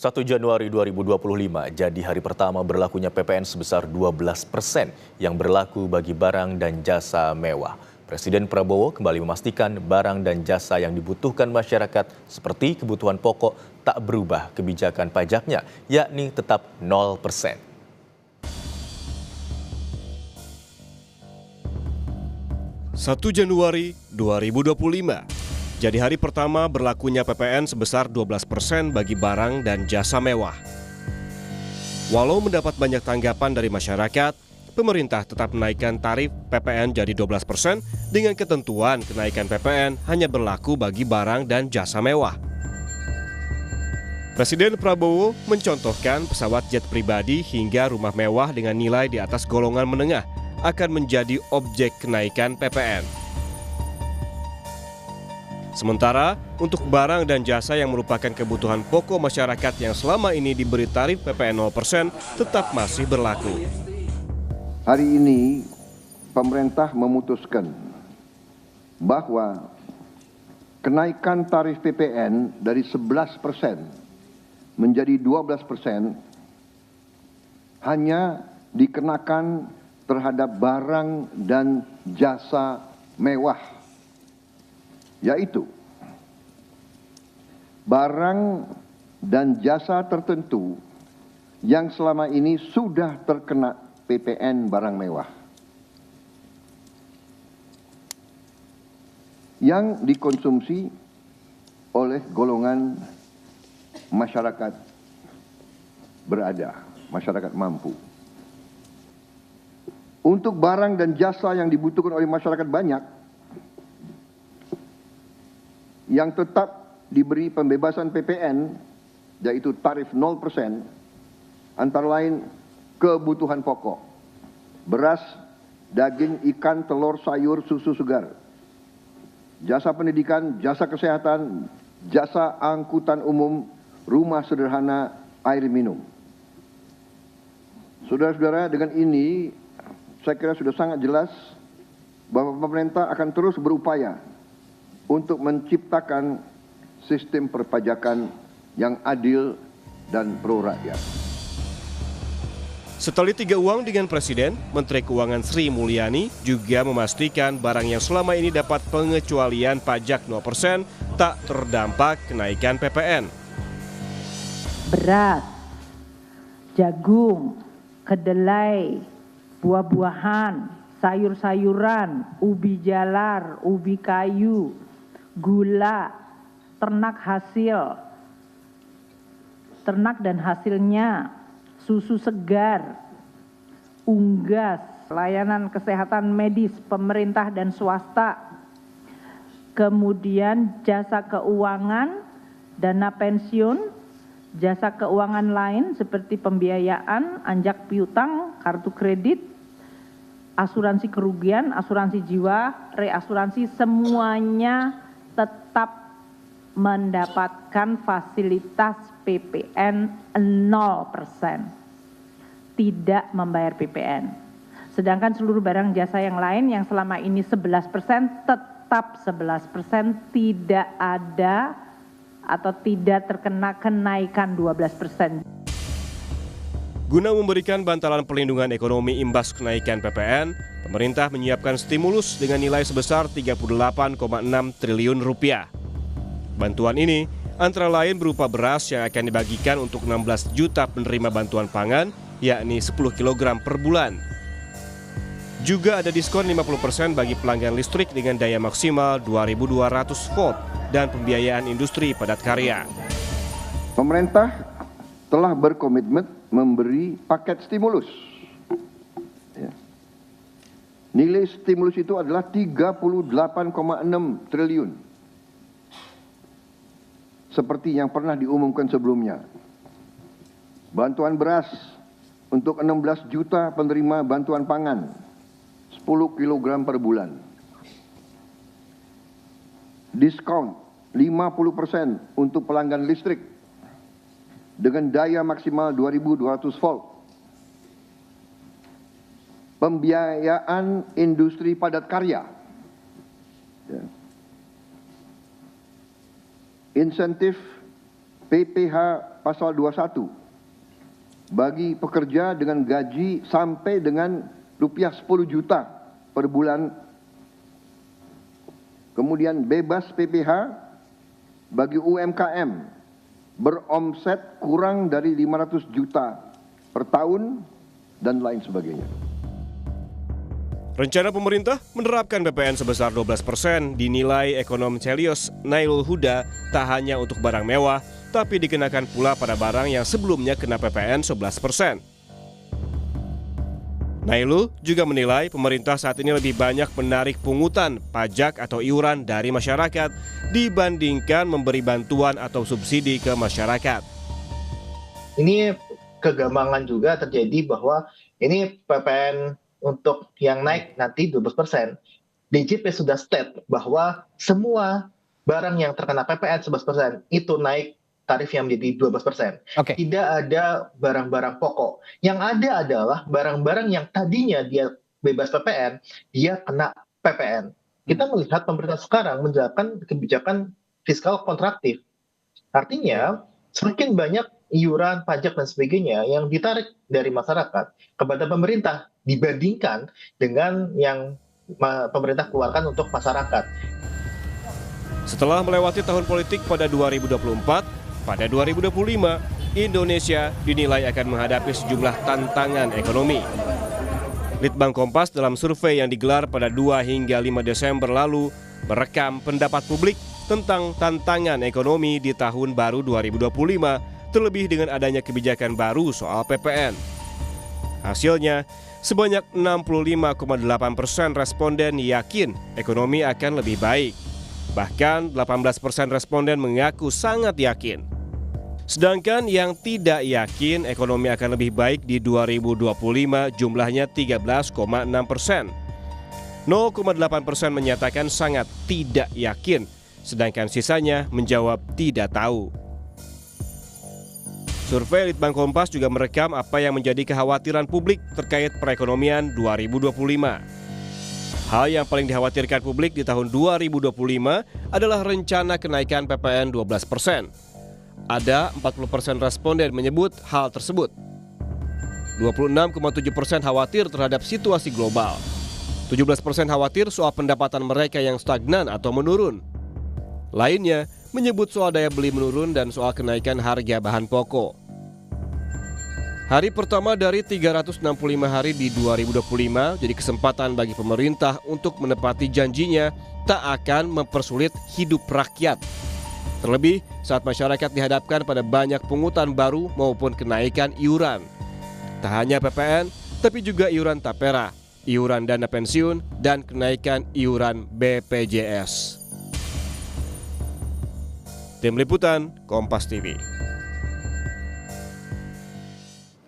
1 Januari 2025 jadi hari pertama berlakunya PPN sebesar 12% yang berlaku bagi barang dan jasa mewah. Presiden Prabowo kembali memastikan barang dan jasa yang dibutuhkan masyarakat seperti kebutuhan pokok tak berubah kebijakan pajaknya, yakni tetap 0%. 1 Januari 2025 jadi hari pertama berlakunya PPN sebesar 12% bagi barang dan jasa mewah. Walau mendapat banyak tanggapan dari masyarakat, pemerintah tetap menaikkan tarif PPN jadi 12% dengan ketentuan kenaikan PPN hanya berlaku bagi barang dan jasa mewah. Presiden Prabowo mencontohkan pesawat jet pribadi hingga rumah mewah dengan nilai di atas golongan menengah akan menjadi objek kenaikan PPN. Sementara, untuk barang dan jasa yang merupakan kebutuhan pokok masyarakat yang selama ini diberi tarif PPN 0% tetap masih berlaku. Hari ini, pemerintah memutuskan bahwa kenaikan tarif PPN dari 11% menjadi 12% hanya dikenakan terhadap barang dan jasa mewah. Yaitu barang dan jasa tertentu yang selama ini sudah terkena PPN barang mewah yang dikonsumsi oleh golongan masyarakat berada, masyarakat mampu. Untuk barang dan jasa yang dibutuhkan oleh masyarakat banyak, yang tetap diberi pembebasan PPN, yaitu tarif 0%, antara lain kebutuhan pokok, beras, daging, ikan, telur, sayur, susu segar, jasa pendidikan, jasa kesehatan, jasa angkutan umum, rumah sederhana, air minum. Saudara-saudara, dengan ini saya kira sudah sangat jelas bahwa pemerintah akan terus berupaya untuk menciptakan sistem perpajakan yang adil dan pro rakyat. Setelah 3 uang dengan Presiden, Menteri Keuangan Sri Mulyani juga memastikan barang yang selama ini dapat pengecualian pajak 0% tak terdampak kenaikan PPN. Beras, jagung, kedelai, buah-buahan, sayur-sayuran, ubi jalar, ubi kayu, gula, ternak dan hasilnya, susu segar, unggas, layanan kesehatan medis pemerintah dan swasta, kemudian jasa keuangan, dana pensiun, jasa keuangan lain seperti pembiayaan, anjak piutang, kartu kredit, asuransi kerugian, asuransi jiwa, reasuransi, semuanya tetap mendapatkan fasilitas PPN 0%, tidak membayar PPN. Sedangkan seluruh barang jasa yang lain yang selama ini 11% tetap 11%, tidak ada atau tidak terkena kenaikan 12%. Guna memberikan bantalan perlindungan ekonomi imbas kenaikan PPN, pemerintah menyiapkan stimulus dengan nilai sebesar 38,6 triliun rupiah. Bantuan ini antara lain berupa beras yang akan dibagikan untuk 16 juta penerima bantuan pangan, yakni 10 kg per bulan. Juga ada diskon 50% bagi pelanggan listrik dengan daya maksimal 2.200 volt dan pembiayaan industri padat karya. Pemerintah telah berkomitmen memberi paket stimulus. Nilai stimulus itu adalah 38,6 triliun. Seperti yang pernah diumumkan sebelumnya. Bantuan beras untuk 16 juta penerima bantuan pangan, 10 kg per bulan. Diskon 50% untuk pelanggan listrik dengan daya maksimal 2.200 volt. Pembiayaan industri padat karya. Insentif PPh pasal 21 bagi pekerja dengan gaji sampai dengan rupiah 10 juta per bulan. Kemudian bebas PPh bagi UMKM beromset kurang dari 500 juta per tahun dan lain sebagainya. Rencana pemerintah menerapkan PPN sebesar 12% dinilai ekonom Celios Nailul Huda tak hanya untuk barang mewah, tapi dikenakan pula pada barang yang sebelumnya kena PPN 11%. Nailul juga menilai pemerintah saat ini lebih banyak menarik pungutan, pajak atau iuran dari masyarakat dibandingkan memberi bantuan atau subsidi ke masyarakat. Ini kegambangan juga terjadi bahwa ini PPN untuk yang naik nanti 12%. DJP sudah state bahwa semua barang yang terkena PPN 11% itu naik tarifnya menjadi 12%. Oke. Tidak ada barang-barang pokok. Yang ada adalah barang-barang yang tadinya dia bebas PPN, dia kena PPN. Kita melihat pemerintah sekarang menjalankan kebijakan fiskal kontraktif. Artinya, semakin banyak iuran, pajak, dan sebagainya yang ditarik dari masyarakat kepada pemerintah dibandingkan dengan yang pemerintah keluarkan untuk masyarakat. Setelah melewati tahun politik pada 2024, pada 2025, Indonesia dinilai akan menghadapi sejumlah tantangan ekonomi. Litbang Kompas dalam survei yang digelar pada 2 hingga 5 Desember lalu merekam pendapat publik tentang tantangan ekonomi di tahun baru 2025, terlebih dengan adanya kebijakan baru soal PPN. Hasilnya, sebanyak 65,8% responden yakin ekonomi akan lebih baik. Bahkan 18% responden mengaku sangat yakin. Sedangkan yang tidak yakin ekonomi akan lebih baik di 2025 jumlahnya 13,6%. 0,8% menyatakan sangat tidak yakin, sedangkan sisanya menjawab tidak tahu. Survei Litbang Kompas juga merekam apa yang menjadi kekhawatiran publik terkait perekonomian 2025. Hal yang paling dikhawatirkan publik di tahun 2025 adalah rencana kenaikan PPN 12%. Ada 40% responden menyebut hal tersebut. 26,7% khawatir terhadap situasi global. 17% khawatir soal pendapatan mereka yang stagnan atau menurun. Lainnya menyebut soal daya beli menurun dan soal kenaikan harga bahan pokok. Hari pertama dari 365 hari di 2025 jadi kesempatan bagi pemerintah untuk menepati janjinya tak akan mempersulit hidup rakyat. Terlebih saat masyarakat dihadapkan pada banyak pungutan baru maupun kenaikan iuran. Tak hanya PPN, tapi juga iuran tapera, iuran dana pensiun, dan kenaikan iuran BPJS. Tim Liputan, Kompas TV.